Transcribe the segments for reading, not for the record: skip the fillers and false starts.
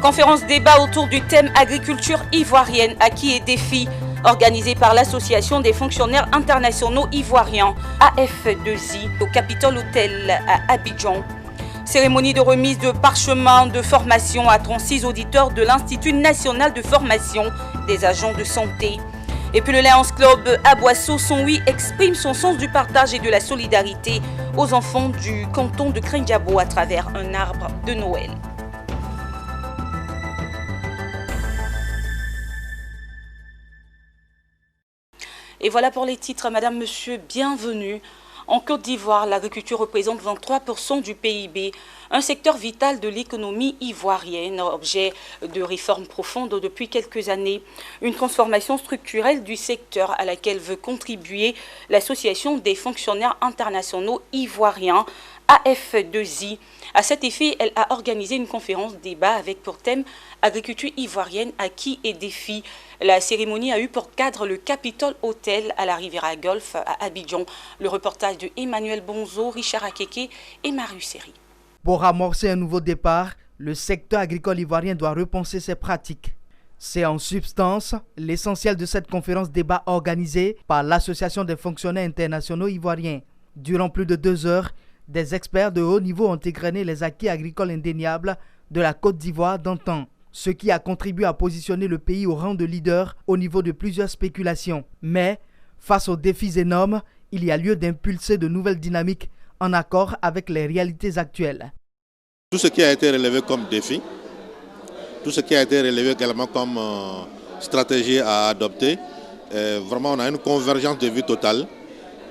Conférence débat autour du thème agriculture ivoirienne, acquis et défis, organisée par l'Association des fonctionnaires internationaux ivoiriens, AF2I, au Capitol Hotel à Abidjan. Cérémonie de remise de parchemins de formation à 36 auditeurs de l'Institut national de formation des agents de santé. Et puis le Lions Club à Boisseau-Sonui exprime son sens du partage et de la solidarité aux enfants du canton de Krindiabo à travers un arbre de Noël. Et voilà pour les titres. Madame, Monsieur, bienvenue. En Côte d'Ivoire, l'agriculture représente 23% du PIB, un secteur vital de l'économie ivoirienne, objet de réformes profondes depuis quelques années. Une transformation structurelle du secteur à laquelle veut contribuer l'Association des fonctionnaires internationaux ivoiriens, AF2I. À cet effet, elle a organisé une conférence débat avec pour thème agriculture ivoirienne, acquis et défis. La cérémonie a eu pour cadre le Capitol Hotel à la Riviera Golf à Abidjan. Le reportage de Emmanuel Bonzo, Richard Akeke et Marius Seri. Pour amorcer un nouveau départ, le secteur agricole ivoirien doit repenser ses pratiques. C'est en substance l'essentiel de cette conférence débat organisée par l'Association des fonctionnaires internationaux ivoiriens. Durant plus de 2 heures, des experts de haut niveau ont égrené les acquis agricoles indéniables de la Côte d'Ivoire d'antan, ce qui a contribué à positionner le pays au rang de leader au niveau de plusieurs spéculations. Mais, face aux défis énormes, il y a lieu d'impulser de nouvelles dynamiques en accord avec les réalités actuelles. Tout ce qui a été relevé comme défi, tout ce qui a été relevé également comme stratégie à adopter, vraiment on a une convergence de vue totale.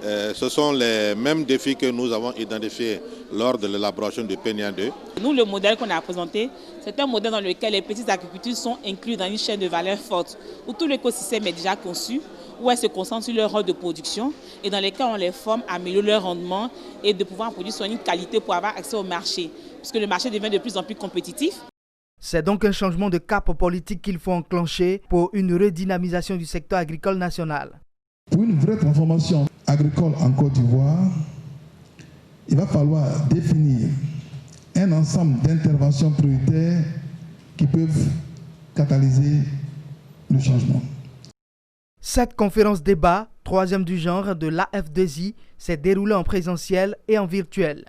Ce sont les mêmes défis que nous avons identifiés lors de l'élaboration du PNIA 2. Nous, le modèle qu'on a présenté, c'est un modèle dans lequel les petites agricultures sont incluses dans une chaîne de valeur forte, où tout l'écosystème est déjà conçu, où elles se concentrent sur leur rôle de production et dans lesquels on les forme à améliorer leur rendement et de pouvoir produire sur une qualité pour avoir accès au marché, puisque le marché devient de plus en plus compétitif. C'est donc un changement de cap politique qu'il faut enclencher pour une redynamisation du secteur agricole national. Pour une vraie transformation agricole en Côte d'Ivoire, il va falloir définir un ensemble d'interventions prioritaires qui peuvent catalyser le changement. Cette conférence débat, 3e du genre de l'AF2I, s'est déroulée en présentiel et en virtuel.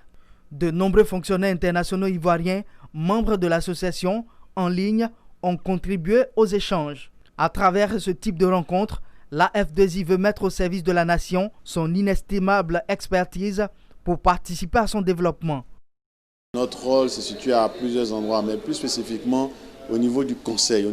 De nombreux fonctionnaires internationaux ivoiriens, membres de l'association, en ligne, ont contribué aux échanges. À travers ce type de rencontre, l'AF2I veut mettre au service de la nation son inestimable expertise pour participer à son développement. Notre rôle se situe à plusieurs endroits, mais plus spécifiquement au niveau du conseil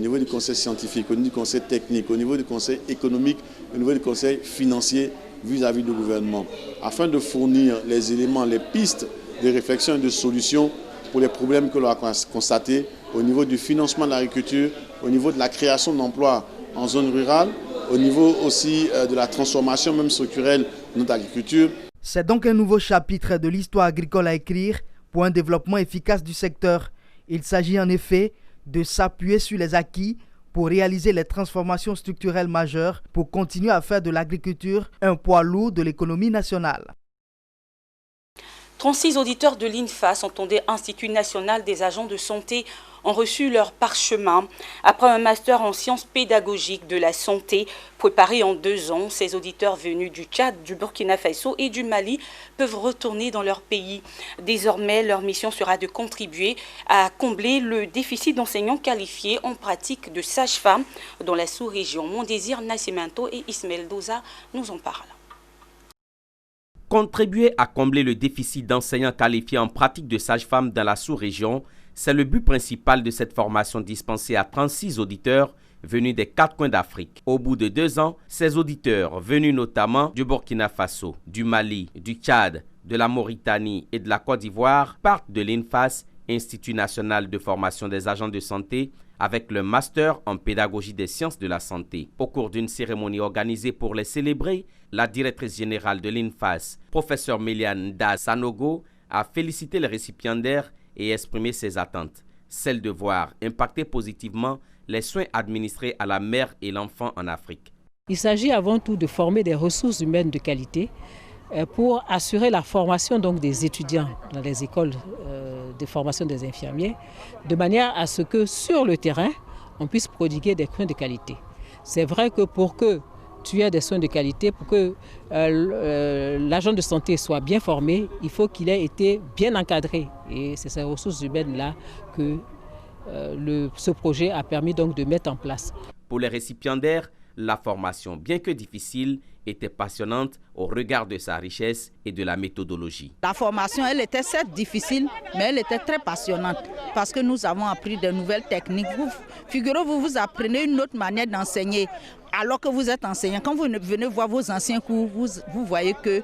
scientifique, au niveau du conseil technique, au niveau du conseil économique, au niveau du conseil financier vis-à-vis du gouvernement, afin de fournir les éléments, les pistes de réflexion et de solutions pour les problèmes que l'on a constatés au niveau du financement de l'agriculture, au niveau de la création d'emplois en zone rurale, au niveau aussi de la transformation même structurelle de notre agriculture. C'est donc un nouveau chapitre de l'histoire agricole à écrire pour un développement efficace du secteur. Il s'agit en effet de s'appuyer sur les acquis pour réaliser les transformations structurelles majeures pour continuer à faire de l'agriculture un poids lourd de l'économie nationale. 36 auditeurs de l'INFA, entendez Institut national des agents de santé, ont reçu leur parchemin. Après un master en sciences pédagogiques de la santé préparé en 2 ans, ces auditeurs venus du Tchad, du Burkina Faso et du Mali peuvent retourner dans leur pays. Désormais, leur mission sera de contribuer à combler le déficit d'enseignants qualifiés en pratique de sages-femmes dans la sous-région. Mondésir Nascimento et Ismaël Doza nous en parlent. Contribuer à combler le déficit d'enseignants qualifiés en pratique de sages-femmes dans la sous-région, c'est le but principal de cette formation dispensée à 36 auditeurs venus des 4 coins d'Afrique. Au bout de 2 ans, ces auditeurs, venus notamment du Burkina Faso, du Mali, du Tchad, de la Mauritanie et de la Côte d'Ivoire, partent de l'INFAS, Institut national de formation des agents de santé, avec le master en pédagogie des sciences de la santé. Au cours d'une cérémonie organisée pour les célébrer, la directrice générale de l'INFAS, professeure Méliane Da Sanogo, a félicité les récipiendaires et exprimé ses attentes, celle de voir impacter positivement les soins administrés à la mère et l'enfant en Afrique. Il s'agit avant tout de former des ressources humaines de qualité pour assurer la formation donc des étudiants dans les écoles de formation des infirmiers, de manière à ce que sur le terrain, on puisse prodiguer des soins de qualité. C'est vrai que pour que tu aies des soins de qualité, pour que l'agent de santé soit bien formé, il faut qu'il ait été bien encadré. Et c'est ces ressources humaines-là que ce projet a permis donc de mettre en place. Pour les récipiendaires, la formation, bien que difficile, était passionnante au regard de sa richesse et de la méthodologie. La formation, elle était certes difficile, mais elle était très passionnante parce que nous avons appris de nouvelles techniques. Figurez-vous, vous apprenez une autre manière d'enseigner alors que vous êtes enseignant. Quand vous venez voir vos anciens cours, vous voyez qu'il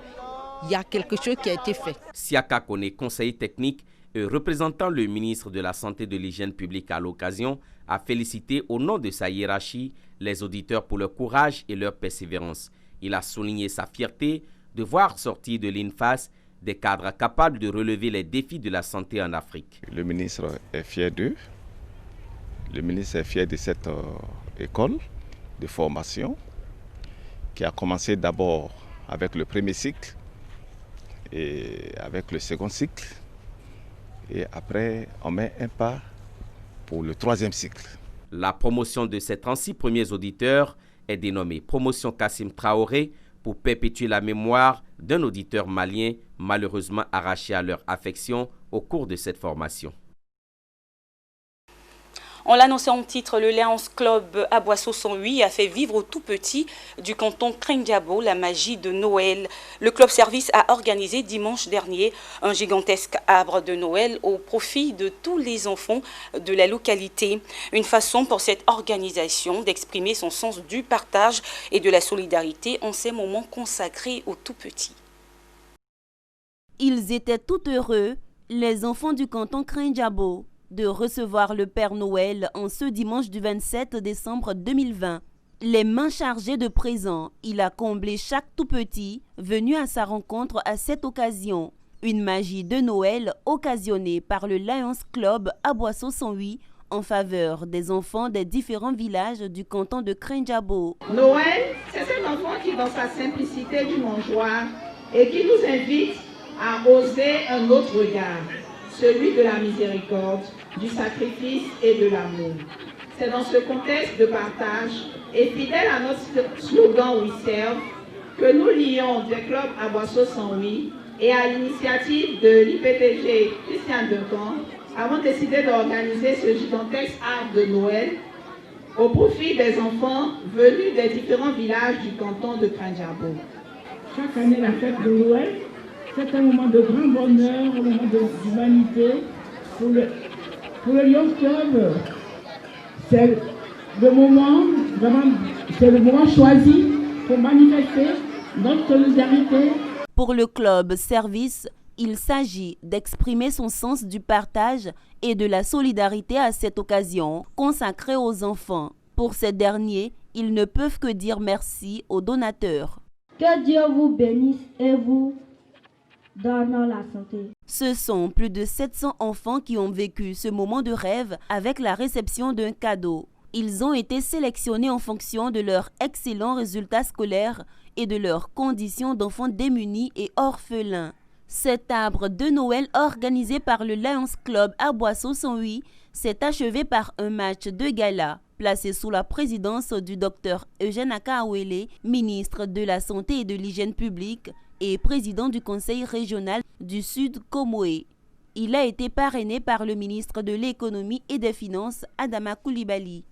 y a quelque chose qui a été fait. Siaka Kone, conseiller technique et représentant le ministre de la Santé et de l'Hygiène publique à l'occasion, a félicité au nom de sa hiérarchie les auditeurs pour leur courage et leur persévérance. Il a souligné sa fierté de voir sortir de l'INFAS des cadres capables de relever les défis de la santé en Afrique. Le ministre est fier d'eux. Le ministre est fier de cette école de formation qui a commencé d'abord avec le premier cycle et avec le second cycle. Et après, on met un pas pour le troisième cycle. La promotion de ces 36 premiers auditeurs est dénommée Promotion Kassim Traoré pour perpétuer la mémoire d'un auditeur malien malheureusement arraché à leur affection au cours de cette formation. On l'annonçait en titre, le Lions Club Aboisseau 108 a fait vivre aux tout petits du canton Krindiabo la magie de Noël. Le club service a organisé dimanche dernier un gigantesque arbre de Noël au profit de tous les enfants de la localité. Une façon pour cette organisation d'exprimer son sens du partage et de la solidarité en ces moments consacrés aux tout petits. Ils étaient tout heureux, les enfants du canton Krindiabo, de recevoir le Père Noël en ce dimanche du 27 décembre 2020. Les mains chargées de présents, il a comblé chaque tout-petit venu à sa rencontre à cette occasion. Une magie de Noël occasionnée par le Lions Club Aboisseau 108 en faveur des enfants des différents villages du canton de Krindiabo. Noël, c'est cet enfant qui, dans sa simplicité du mangeoire, et qui nous invite à oser un autre regard, celui de la miséricorde, du sacrifice et de l'amour. C'est dans ce contexte de partage et fidèle à notre slogan We Serve que nous, lions du club Aboisseau 108 et à l'initiative de l'IPTG Christian Decamp, avons décidé d'organiser ce gigantesque arbre de Noël au profit des enfants venus des différents villages du canton de Krindiabo. Chaque année, la fête de Noël, c'est un moment de grand bonheur, un moment d'humanité. Pour le Lions Club, c'est le moment, vraiment, c'est le moment choisi pour manifester notre solidarité. Pour le club service, il s'agit d'exprimer son sens du partage et de la solidarité à cette occasion consacrée aux enfants. Pour ces derniers, ils ne peuvent que dire merci aux donateurs. Que Dieu vous bénisse et vous donne la santé. Ce sont plus de 700 enfants qui ont vécu ce moment de rêve avec la réception d'un cadeau. Ils ont été sélectionnés en fonction de leurs excellents résultats scolaires et de leurs conditions d'enfants démunis et orphelins. Cet arbre de Noël organisé par le Lions Club Aboisseau 108 s'est achevé par un match de gala placé sous la présidence du docteur Eugène Akaouele, ministre de la Santé et de l'Hygiène publique et président du Conseil régional du Sud Comoé. Il a été parrainé par le ministre de l'Économie et des Finances, Adama Koulibaly.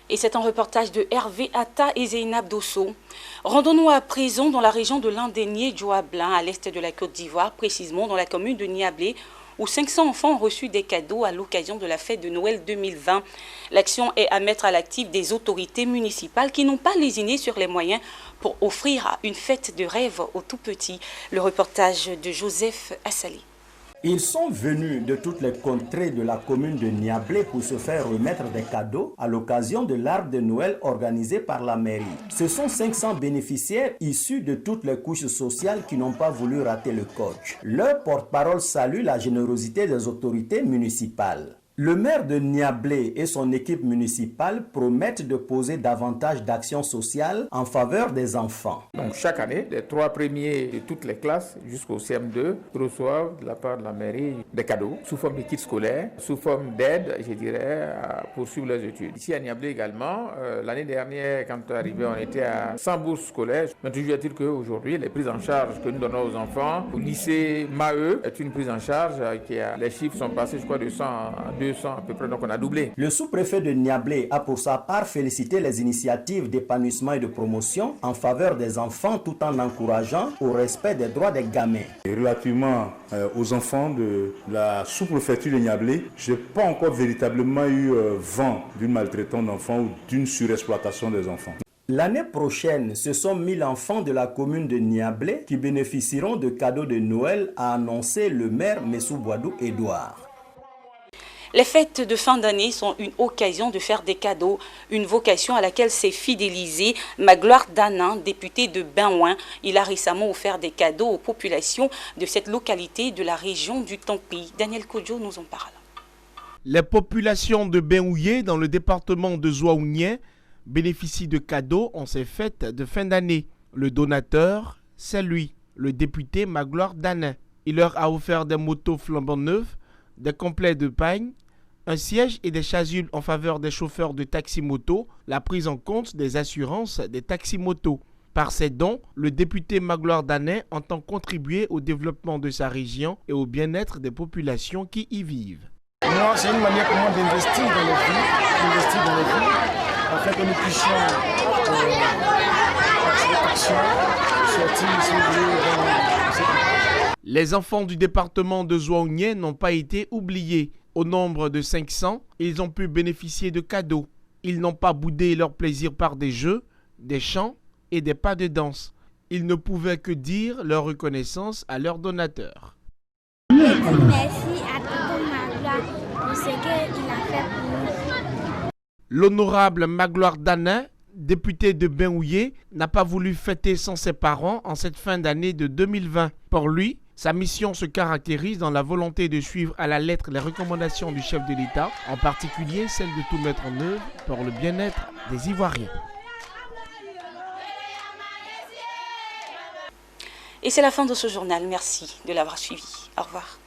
Et c'est un reportage de Hervé Atta et Zeynab Dosso. Rendons-nous à présent dans la région de Landénié-Djoablin, à l'est de la Côte d'Ivoire, précisément dans la commune de Niablé, où 500 enfants ont reçu des cadeaux à l'occasion de la fête de Noël 2020. L'action est à mettre à l'actif des autorités municipales qui n'ont pas lésiné sur les moyens pour offrir une fête de rêve aux tout-petits. Le reportage de Joseph Assali. Ils sont venus de toutes les contrées de la commune de Niablé pour se faire remettre des cadeaux à l'occasion de l'arbre de Noël organisé par la mairie. Ce sont 500 bénéficiaires issus de toutes les couches sociales qui n'ont pas voulu rater le coche. Leur porte-parole salue la générosité des autorités municipales. Le maire de Niablé et son équipe municipale promettent de poser davantage d'actions sociales en faveur des enfants. Donc chaque année, les 3 premiers de toutes les classes jusqu'au CM2 reçoivent de la part de la mairie des cadeaux sous forme de kits scolaires, sous forme d'aide, je dirais, à poursuivre leurs études. Ici à Niablé également, l'année dernière, quand on est arrivé, on était à 100 bourses scolaires. Mais toujours est-il qu'aujourd'hui, les prises en charge que nous donnons aux enfants, au lycée Maheu, est une prise en charge qui a, les chiffres sont passés, je crois, de 100 à 200 à peu près, donc on a doublé. Le sous-préfet de Niablé a pour sa part félicité les initiatives d'épanouissement et de promotion en faveur des enfants tout en encourageant au respect des droits des gamins. Et relativement aux enfants de la sous-préfecture de Niablé, je n'ai pas encore véritablement eu vent d'une maltraitance d'enfants ou d'une surexploitation des enfants. L'année prochaine, ce sont 1000 enfants de la commune de Niablé qui bénéficieront de cadeaux de Noël, a annoncé le maire Messou Boadou Edouard. Les fêtes de fin d'année sont une occasion de faire des cadeaux, une vocation à laquelle s'est fidélisé Magloire Danin, député de Benouin. Il a récemment offert des cadeaux aux populations de cette localité de la région du Tampi. Daniel Kodjo nous en parle. Les populations de Benouillé dans le département de Zouaounien bénéficient de cadeaux en ces fêtes de fin d'année. Le donateur, c'est lui, le député Magloire Danin. Il leur a offert des motos flambant neuves, des complets de pagne, un siège et des chasubles en faveur des chauffeurs de taxi-moto, la prise en compte des assurances des taxi-motos. Par ces dons, le député Magloire Danin entend contribuer au développement de sa région et au bien-être des populations qui y vivent. Non, c'est une manière pour moi d'investir dans les vies, afin que nous puissions sortir ici. Les enfants du département de Zouaounien n'ont pas été oubliés. Au nombre de 500, ils ont pu bénéficier de cadeaux. Ils n'ont pas boudé leur plaisir par des jeux, des chants et des pas de danse. Ils ne pouvaient que dire leur reconnaissance à leurs donateurs. Merci à Tonton Magloire pour ce qu'il a fait pour nous. L'honorable Magloire Danin, député de Benouillé, n'a pas voulu fêter sans ses parents en cette fin d'année de 2020. Pour lui, sa mission se caractérise dans la volonté de suivre à la lettre les recommandations du chef de l'État, en particulier celle de tout mettre en œuvre pour le bien-être des Ivoiriens. Et c'est la fin de ce journal. Merci de l'avoir suivi. Au revoir.